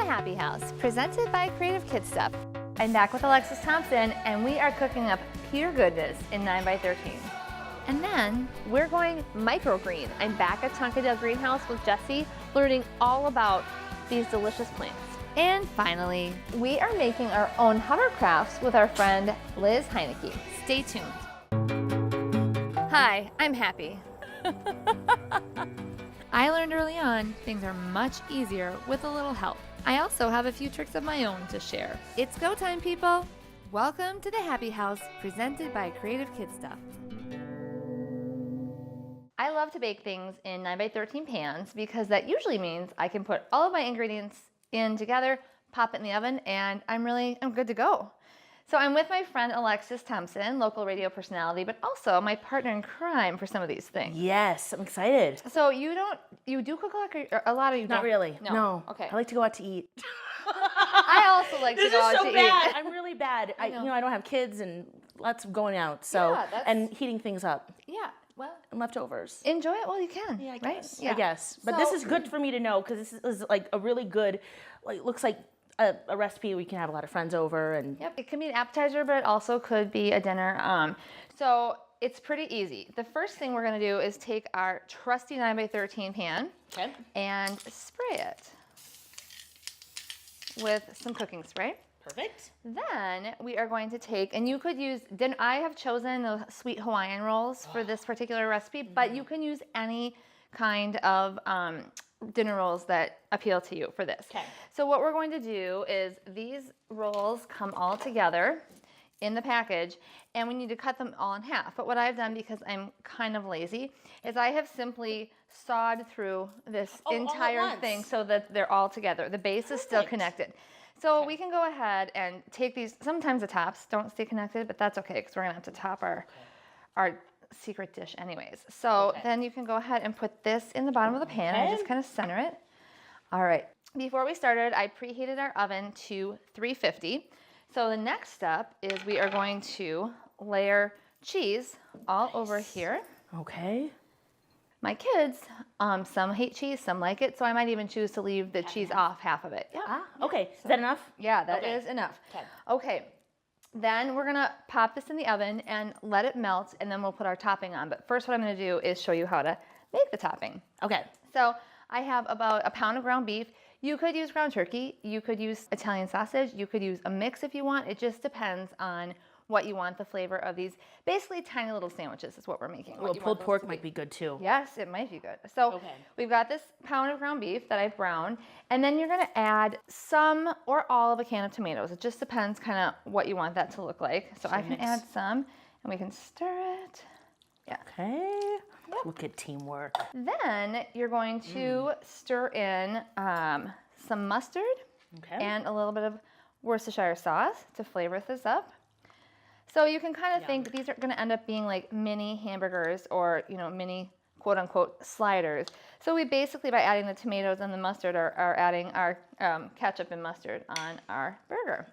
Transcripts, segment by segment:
Happy House, presented by Creative Kid Stuff. I'm back with Alexis Thompson, and we are cooking up pure goodness in 9x13. And then we're going microgreen. I'm back at Tonkadale Greenhouse with Jesse, learning all about these delicious plants. And finally, we are making our own hovercrafts with our friend Liz Heineke. Stay tuned. Hi, I'm Happi. I learned early on things are much easier with a little help. I also have a few tricks of my own to share. It's go time, people. Welcome to the Happy House, presented by Creative Kid Stuff. I love to bake things in 9x13 pans because that usually means I can put all of my ingredients in together, pop it in the oven, and I'm good to go. So I'm with my friend Alexis Thompson, local radio personality, but also my partner in crime for some of these things. Yes, I'm excited. So you do cook a lot of you Not don't? really. No. Okay. I like to go out to eat. I also like to go out to This is so bad. eat. I'm really bad. I know. I don't have kids and lots of going out. So Yeah, and heating things up Yeah, well, and leftovers. enjoy it while you can. Yeah, I right? guess. Yeah. I guess. But So- this is good for me to know because this is like a really good, looks like a recipe we can have a lot of friends over and. Yep, it can be an appetizer, but it also could be a dinner. So it's pretty easy. The first thing we're gonna do is take our trusty 9x13 pan Okay. and spray it with some cooking spray. Perfect. Then we are going to take, and you could use, I have chosen the sweet Hawaiian rolls for this particular recipe, but you can use any kind of dinner rolls that appeal to you for this. Okay. So what we're going to do is these rolls come all together in the package, and we need to cut them all in half. But what I've done, because I'm kind of lazy, is I have simply sawed through this all at entire once. thing so that they're all together. The base is still Perfect. connected. So we can go ahead and take these. Sometimes the tops don't stay connected, but that's okay because we're gonna have to top our secret dish anyways. So then you can go ahead and put this in the bottom of the pan and just kind of center it. All right. Before we started, I preheated our oven to 350. So the next step is we are going to layer cheese all over here. Okay. My kids, some hate cheese, some like it, so I might even choose to leave the cheese off half of it. Yeah. Okay. Is that enough? Yeah, that is enough. Okay. Then we're gonna pop this in the oven and let it melt, and then we'll put our topping on. But first what I'm gonna do is show you how to make the topping. Okay. So I have about a pound of ground beef. You could use ground turkey, you could use Italian sausage, you could use a mix if you want. It just depends on what you want the flavor of these. Basically tiny little sandwiches is what we're making. Well, pulled pork might be good too. Yes, it might be good. So we've got this pound of ground beef that I've browned, and then you're gonna add some or all of a can of tomatoes. It just depends kind of what you want that to look like. So I can add some, and we can stir it. Yeah. Okay. Look at teamwork. Then you're going to stir in some mustard and a little bit of Worcestershire sauce to flavor this up. So you can kind of think these are going to end up being like mini hamburgers or, mini quote unquote sliders. So we basically, by adding the tomatoes and the mustard, are adding our ketchup and mustard on our burger.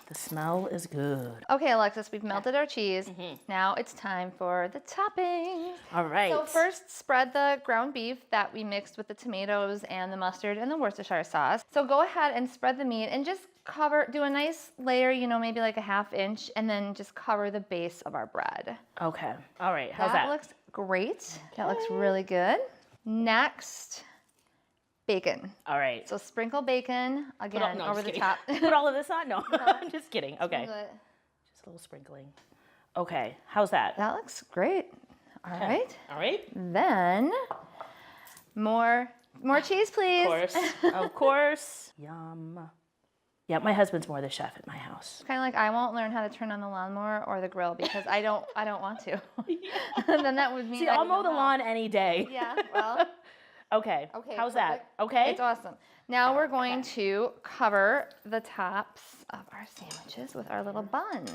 The smell is good. Okay, Alexis, we've melted our cheese. Now it's time for the toppings. All right. So first, spread the ground beef that we mixed with the tomatoes and the mustard and the Worcestershire sauce. So go ahead and spread the meat and just do a nice layer, maybe like a ½ inch, and then just cover the base of our bread. Okay. All right. How's that? That looks great. That looks really good. Next, bacon. All right. So sprinkle bacon again over the top. Put all of this on? No, I'm just kidding. Okay. Just a little sprinkling. Okay. How's that? That looks great. All right. All right. Then more cheese, please. Of course. Of course. Yum. Yeah, my husband's more the chef at my house. Kind of like I won't learn how to turn on the lawnmower or the grill because I don't want to. Then that would mean See, I'll mow the lawn any day. Yeah, well. Okay. How's that? Perfect. Okay. It's awesome. Now we're going to cover the tops of our sandwiches with our little buns.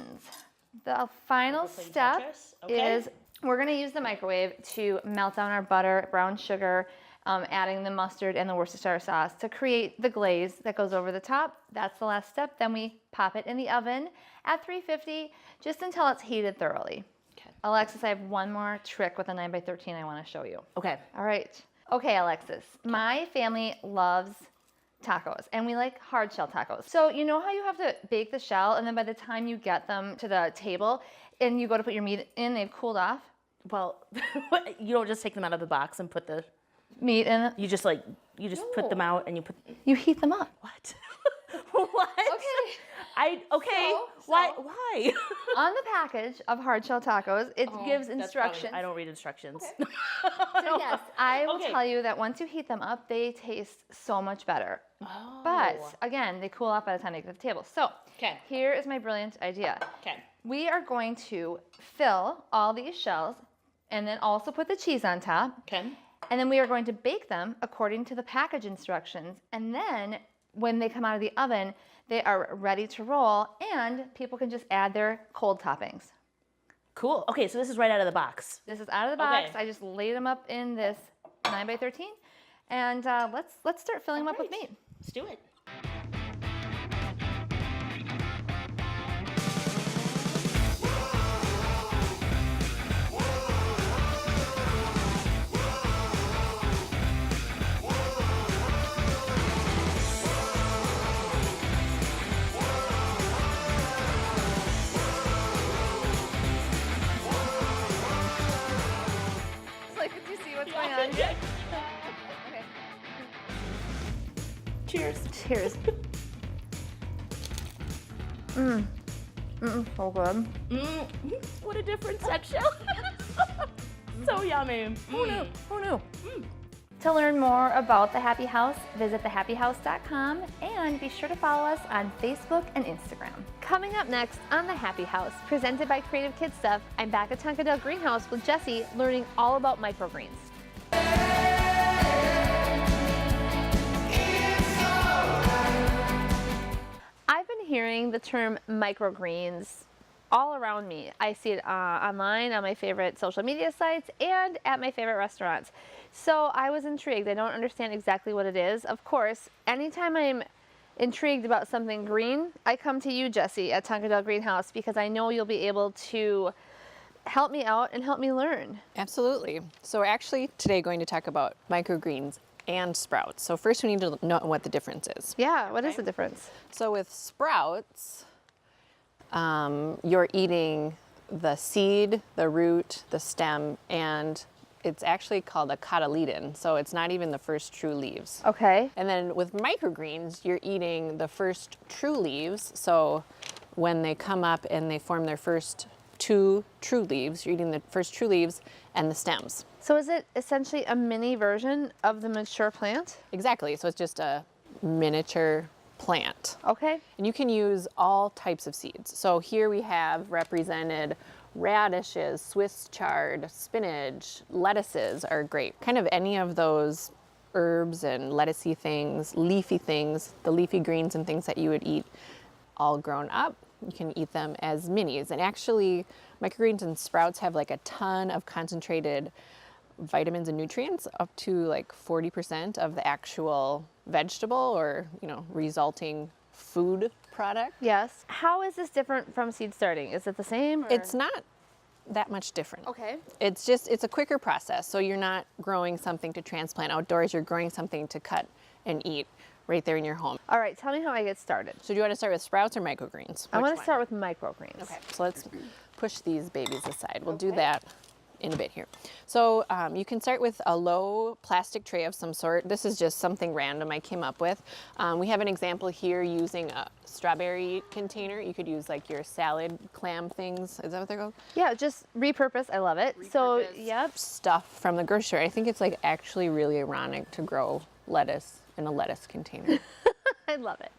The final step is we're going to use the microwave to melt down our butter, brown sugar, adding the mustard and the Worcestershire sauce to create the glaze that goes over the top. That's the last step. Then we pop it in the oven at 350 just until it's heated thoroughly. Okay. Alexis, I have one more trick with a 9x13 I want to show you. Okay. All right. Okay, Alexis. My family loves tacos, and we like hard shell tacos. So you know how you have to bake the shell, and then by the time you get them to the table and you go to put your meat in, they've cooled off? Well, you don't just take them out of the box and put the Meat in it? you just put them out and you put You heat them up. what? What? Okay. Why? On the package of hard shell tacos, it gives That's instructions. I don't read instructions. So yes, I will Okay. tell you that once you heat them up, they taste so much better. But again, they cool off by the time they get to the table. So 'Kay. here is my brilliant idea. Okay. We are going to fill all these shells and then also put the cheese on top. Okay. And then we are going to bake them according to the package instructions. And then when they come out of the oven, they are ready to roll, and people can just add their cold toppings. Cool. Okay, so this is right out of the box. This is out of the box. Okay. I just laid them up in this 9x13, and let's start filling them up with meat. Let's do it. It's like, did you see what's going on here? Okay. Cheers. Cheers. So good. What a different section. So yummy. Who knew? Who knew? To learn more about The Happy House, visit thehappyhouse.com and be sure to follow us on Facebook and Instagram. Coming up next on The Happy House, presented by Creative Kid Stuff, I'm back at Tonkadale Greenhouse with Jessie, learning all about microgreens. I've been hearing the term microgreens all around me. I see it online on my favorite social media sites and at my favorite restaurants. So I was intrigued. I don't understand exactly what it is. Of course, anytime I'm intrigued about something green, I come to you, Jessie, at Tonkadale Greenhouse, because I know you'll be able to help me out and help me learn. Absolutely. So we're actually today going to talk about microgreens and sprouts. So first we need to know what the difference is. Yeah, what is the difference? So with sprouts, you're eating the seed, the root, the stem, and it's actually called a cotyledon. So it's not even the first true leaves. Okay. And then with microgreens, you're eating the first true leaves. So when they come up and they form their first 2 true leaves, you're eating the first true leaves and the stems. So is it essentially a mini version of the mature plant? Exactly. So it's just a miniature plant. Okay. And you can use all types of seeds. So here we have represented radishes, Swiss chard, spinach, lettuces are great. Kind of any of those herbs and lettucey things, leafy things, the leafy greens and things that you would eat all grown up. You can eat them as minis. And actually, microgreens and sprouts have like a ton of concentrated vitamins and nutrients, up to like 40% of the actual vegetable or, resulting food product. Yes. How is this different from seed starting? Is it the same? Or? It's not that much different. Okay. It's a quicker process. So you're not growing something to transplant outdoors, you're growing something to cut and eat right there in your home. All right, tell me how I get started. So do you want to start with sprouts or microgreens? I Which want to one? start with microgreens. Okay, so let's push these babies aside. We'll do that in a bit here. So you can start with a low plastic tray of some sort. This is just something random I came up with. We have an example here using a strawberry container. You could use like your salad clam things. Is that what they're called? Yeah, just repurpose. I love it. So, yep. Stuff from the grocery store. I think it's like actually really ironic to grow lettuce in a lettuce container. I love it.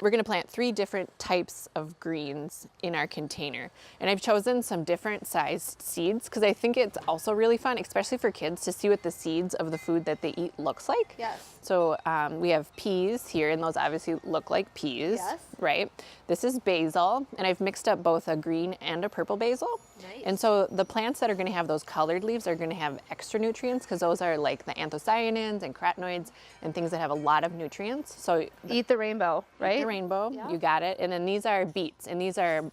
We're going to plant 3 different types of greens in our container. And I've chosen some different sized seeds because I think it's also really fun, especially for kids, to see what the seeds of the food that they eat looks like. Yes. So we have peas here, and those obviously look like peas, Yes. right? This is basil, and I've mixed up both a green and a purple basil. Nice. And so the plants that are going to have those colored leaves are going to have extra nutrients because those are like the anthocyanins and carotenoids and things that have a lot of nutrients. So Eat the rainbow, right? the rainbow, Yeah. you got it. And then these are beets, and these are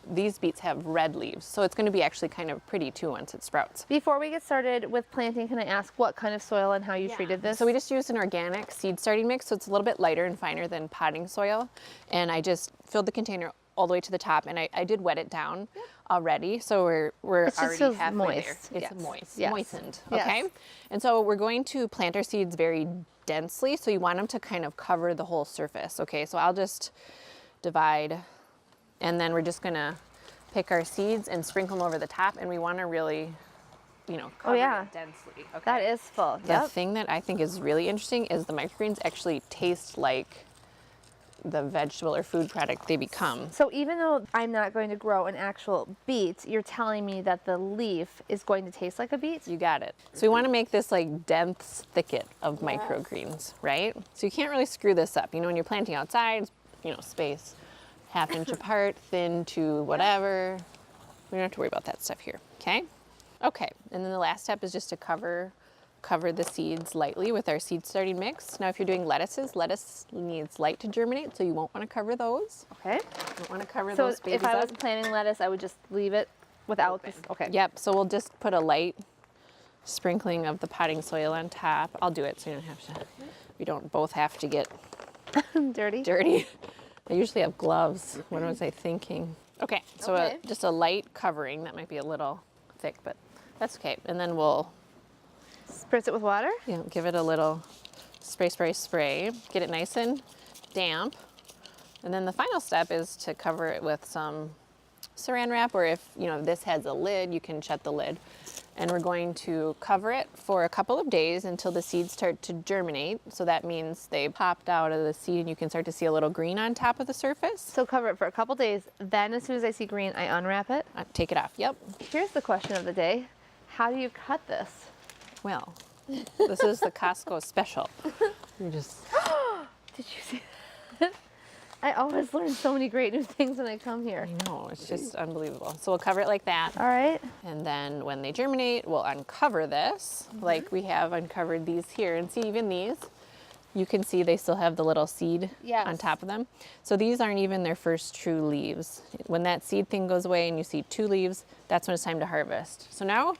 these beets have red leaves, so it's going to be actually kind of pretty too once it sprouts. Before we get started with planting, can I ask what kind of soil and how you treated this? So we just used an organic seed starting mix, so it's a little bit lighter and finer than potting soil. And I just filled the container all the way to the top, and I did wet it down already, so we're already feels halfway moist. there. It's Yes. moist, Yes. moistened, Yes. okay? And so we're going to plant our seeds very densely, so you want them to kind of cover the whole surface, okay? So I'll just divide, and then we're just gonna pick our seeds and sprinkle them over the top, and we wanna really, cover it densely, okay? That is full. The thing that I think is really interesting is the microgreens actually taste like the vegetable or food product they become. So even though I'm not going to grow an actual beet, you're telling me that the leaf is going to taste like a beet? You got it. So we want to make this like dense thicket of microgreens, right? So you can't really screw this up. When you're planting outside, space ½ inch apart, thin to whatever. We don't have to worry about that stuff here, okay? Okay, and then the last step is just to cover the seeds lightly with our seed starting mix. Now if you're doing lettuces, lettuce needs light to germinate, so you won't want to cover those. Okay. You don't want to cover So those babies if I was up. planting lettuce, I would just leave it without this. Okay. Yep, so we'll just put a light sprinkling of the potting soil on top. I'll do it so you don't have to, we don't both have to get Dirty. dirty. I usually have gloves. What was I thinking? Okay, so Okay. just a light covering. That might be a little thick, but that's okay. And then we'll Spritz it with water. give it a little spray, spray, spray. Get it nice and damp. And then the final step is to cover it with some saran wrap, or if this has a lid, you can shut the lid. And we're going to cover it for a couple of days until the seeds start to germinate. So that means they popped out of the seed and you can start to see a little green on top of the surface. So cover it for a couple days. Then as soon as I see green, I unwrap it. Take it off, yep. Here's the question of the day. How do you cut this? Well, this is the Costco special. You just, Did you see that? I always learn so many great new things when I come here. I know, it's just unbelievable. So we'll cover it like that. All right. And then when they germinate, we'll uncover this, like we have uncovered these here. And see, even these, you can see they still have the little seed Yes. on top of them. So these aren't even their first true leaves. When that seed thing goes away and you see 2 leaves, that's when it's time to harvest. So now,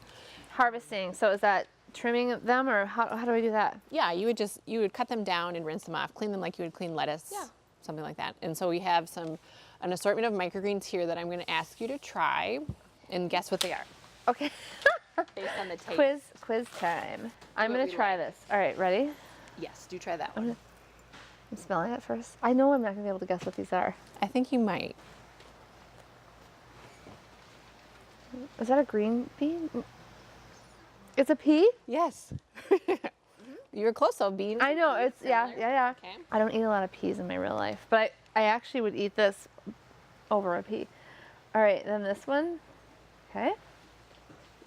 Harvesting. So is that trimming them, or how do I do that? yeah, you would cut them down and rinse them off, clean them like you would clean lettuce, something like that. And so we have an assortment of microgreens here that I'm going to ask you to try, and guess what they are. Okay. Based on the taste. Quiz time. I'm what going we to try this. All right, ready? Yes, do try that one. I'm smelling it first. I know I'm not going to be able to guess what these are. I think you might. Is that a green bean? It's a pea? Yes. You were close though, beans. I know, it's, yeah. Okay. I don't eat a lot of peas in my real life, but I actually would eat this over a pea. All right, then this one. Okay.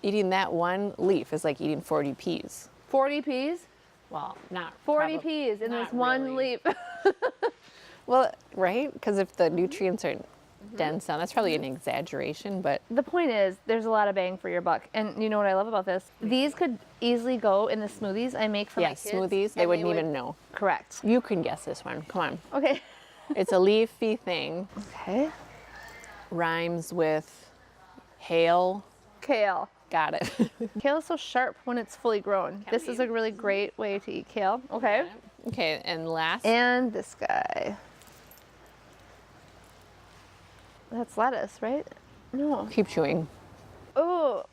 Eating that one leaf is like eating 40 peas. 40 peas? Well, not 40 probab- peas in not this one really. leaf. Well, right? Because if the nutrients are dense down, that's probably an exaggeration, but The point is, there's a lot of bang for your buck. And you know what I love about this? These could easily go in the smoothies I make for my yes, kids. smoothies, they and wouldn't would- even know. Correct. You can guess this one. Come on. Okay. It's a leafy thing. Okay. Rhymes with hail. Kale. Got it. Kale is so sharp when it's fully grown. This is a really great way to eat kale. Okay. Okay, and last. And this guy. That's lettuce, right? No. Keep chewing. Oh,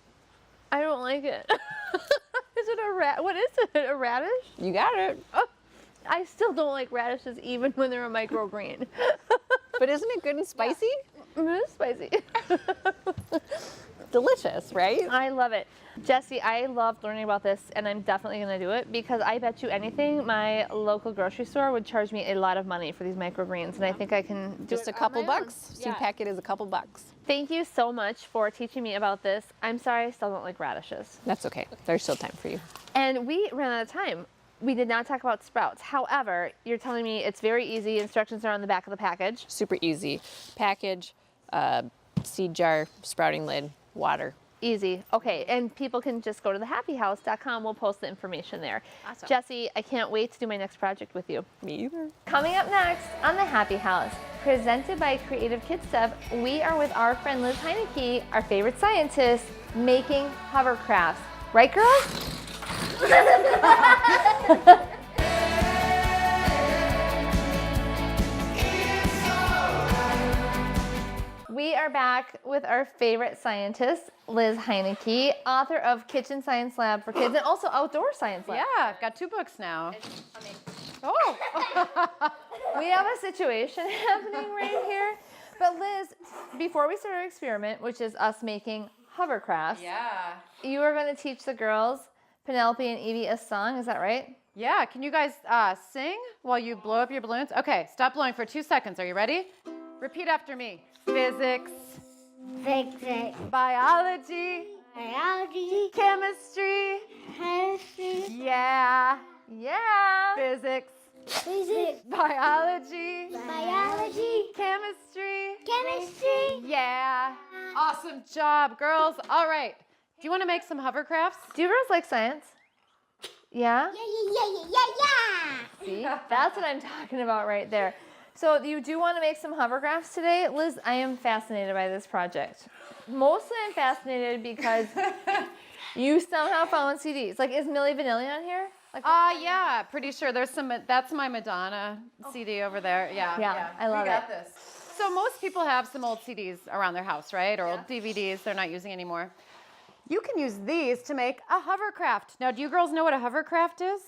I don't like it. Is it a rat? What is it? A radish? You got it. Oh, I still don't like radishes even when they're a microgreen. But isn't it good and spicy? It is spicy. Delicious, right? I love it. Jesse, I loved learning about this, and I'm definitely going to do it because I bet you anything my local grocery store would charge me a lot of money for these microgreens, and I think I can do Just it a couple on my own. bucks. Seed packet is a couple bucks. Thank you so much for teaching me about this. I'm sorry I still don't like radishes. That's okay. There's still time for you. And we ran out of time. We did not talk about sprouts. However, you're telling me it's very easy. Instructions are on the back of the package. Super easy. Package, seed jar, sprouting lid, water. Easy. Okay, and people can just go to thehappyhouse.com. We'll post the information there. Awesome. Jesse, I can't wait to do my next project with you. Me either. Coming up next on The Happy House, presented by Creative Kid Stuff. We are with our friend Liz Heineke, our favorite scientist, making hovercrafts. Right, girls? We are back with our favorite scientist, Liz Heineke, author of Kitchen Science Lab for Kids and also Outdoor Science Lab. Yeah, I've got 2 books now. Oh! We have a situation happening right here. But Liz, before we start our experiment, which is us making hovercrafts, you are going to teach the girls, Penelope and Evie, a song. Is that right? Yeah, can you guys sing while you blow up your balloons? Okay, stop blowing for 2 seconds. Are you ready? Repeat after me. Physics, Physics, biology, biology, chemistry, chemistry, yeah, Yeah. physics, physics, biology, biology, chemistry, chemistry. yeah. Awesome job, girls. All right. Do you want to make some hovercrafts? Do you girls like science? Yeah? Yeah. See? That's what I'm talking about right there. So you do want to make some hovercrafts today? Liz, I am fascinated by this project. Mostly I'm fascinated because you somehow found CDs. Like, is Milli Vanilli on here? Like, Yeah, pretty sure there's some. That's my Madonna CD over there. Yeah, I love we got it. this. So most people have some old CDs around their house, right? Or old DVDs they're not using anymore. You can use these to make a hovercraft. Now, do you girls know what a hovercraft is?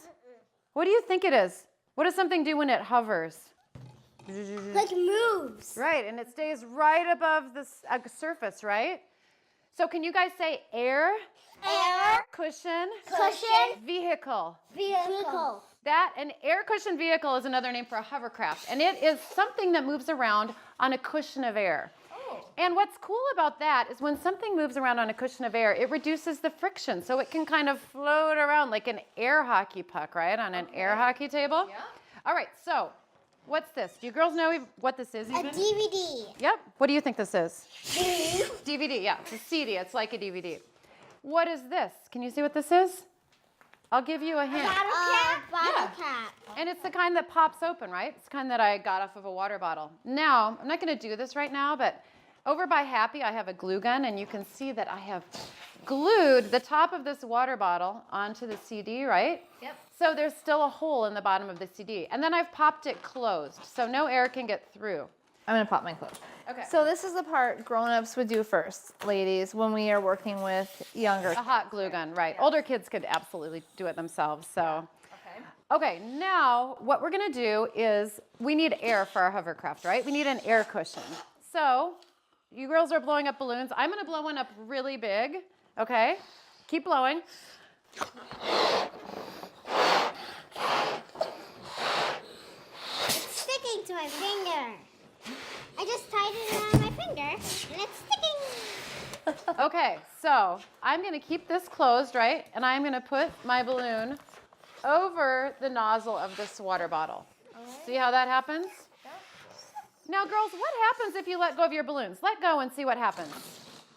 What do you think it is? What does something do when it hovers? Like moves. Right, and it stays right above the surface, right? So can you guys say air, Air, cushion, cushion, vehicle? vehicle. That, an air cushion vehicle is another name for a hovercraft, and it is something that moves around on a cushion of air. And what's cool about that is when something moves around on a cushion of air, it reduces the friction, so it can kind of float around like an air hockey puck, right, on an air hockey table? Yeah. All right, so what's this? Do you girls know what this is A even? DVD. Yep. What do you think this is? DVD, yeah. It's a CD. It's like a DVD. What is this? Can you see what this is? I'll give you a hint. Bottle cap. And it's the kind that pops open, right? It's the kind that I got off of a water bottle. Now, I'm not going to do this right now, but over by Happi, I have a glue gun, and you can see that I have glued the top of this water bottle onto the CD, right? Yep. So there's still a hole in the bottom of the CD. And then I've popped it closed, so no air can get through. I'm going to pop my clothes. Okay. So this is the part grown-ups would do first, ladies, when we are working with younger. A hot glue gun, right. Older kids could absolutely do it themselves, so. Okay, now what we're gonna do is we need air for our hovercraft, right? We need an air cushion. So you girls are blowing up balloons. I'm gonna blow one up really big, okay? Keep blowing. It's sticking to my finger. I just tied it around my finger, and it's sticking. Okay, so I'm gonna keep this closed, right? And I'm gonna put my balloon over the nozzle of this water bottle. See how that happens? Now, girls, what happens if you let go of your balloons? Let go and see what happens.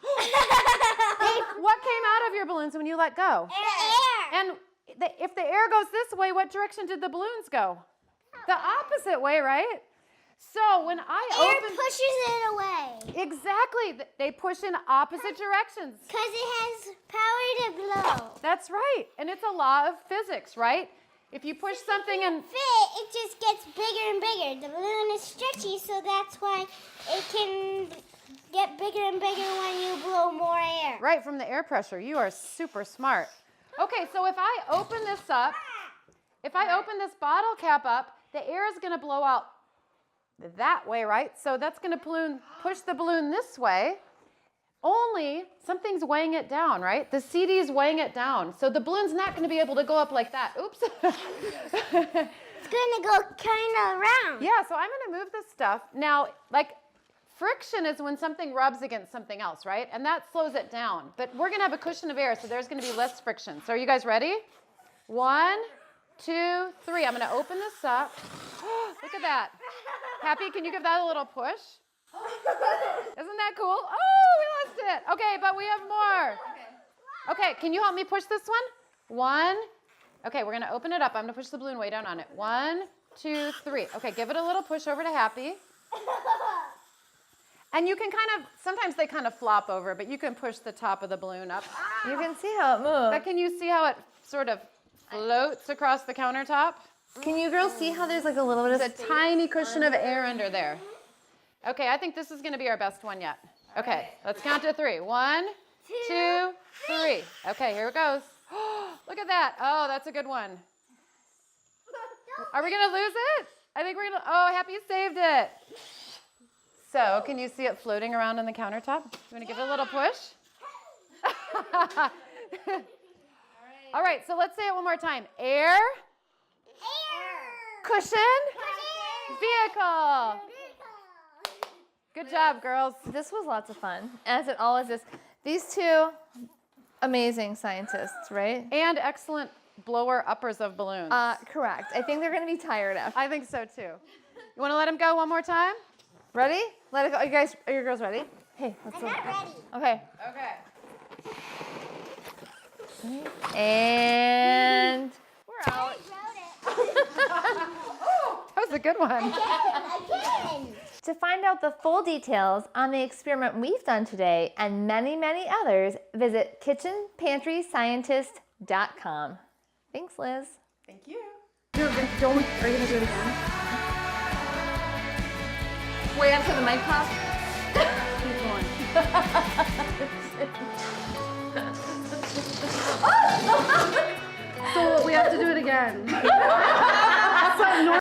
What came out of your balloons when you let go? Air. And if the air goes this way, what direction did the balloons go? The opposite way, right? So when I Air open... pushes it away. Exactly. They push in opposite directions. Because it has power to blow. That's right. And it's a law of physics, right? If you push something and... Fit, it just gets bigger and bigger. The balloon is stretchy, so that's why it can get bigger and bigger when you blow more air. Right, from the air pressure. You are super smart. Okay, so if I open this up, if I open this bottle cap up, the air is going to blow out that way, right? So that's going to push the balloon this way. Only something's weighing it down, right? The CD is weighing it down. So the balloon's not going to be able to go up like that. Oops. It's going to go kind of around. Yeah, so I'm going to move this stuff. Now, like, friction is when something rubs against something else, right? And that slows it down. But we're going to have a cushion of air, so there's going to be less friction. So are you guys ready? 1, 2, 3. I'm going to open this up. Look at that. Happi, can you give that a little push? Isn't that cool? Oh, we lost it. Okay, but we have more. Okay, can you help me push this one? 1. Okay, we're going to open it up. I'm going to push the balloon way down on it. 1, 2, 3. Okay, give it a little push over to Happi. And you can sometimes they kind of flop over, but you can push the top of the balloon up. You can see how it moves. But can you see how it sort of floats across the countertop? Can you girls see how there's like a little bit of There's a tiny cushion of air under there. Okay, I think this is gonna be our best one yet. Okay, let's count to 3. 1, 2, 3. Okay, here it goes. Look at that. Oh, that's a good one. Are we gonna lose it? I think we're gonna, oh, Happy saved it. So, can you see it floating around on the countertop? You wanna give it a little push? All right, so let's say it one more time. Air, cushion, vehicle. Good job, girls. This was lots of fun, as it always is. These two amazing scientists, right? And excellent blower uppers of balloons. Correct. I think they're going to be tired after. I think so too. You want to let them go one more time? Ready? Let it go. Are your girls ready? Hey, let's go. I'm not ready. Okay. Okay. And we're out. That was a good one. Again. To find out the full details on the experiment we've done today and many, many others, visit kitchenpantryscientist.com. Thanks, Liz. Thank you. Are you going to do it again? Wait until the mic pops. Keep going. So we have to do it again.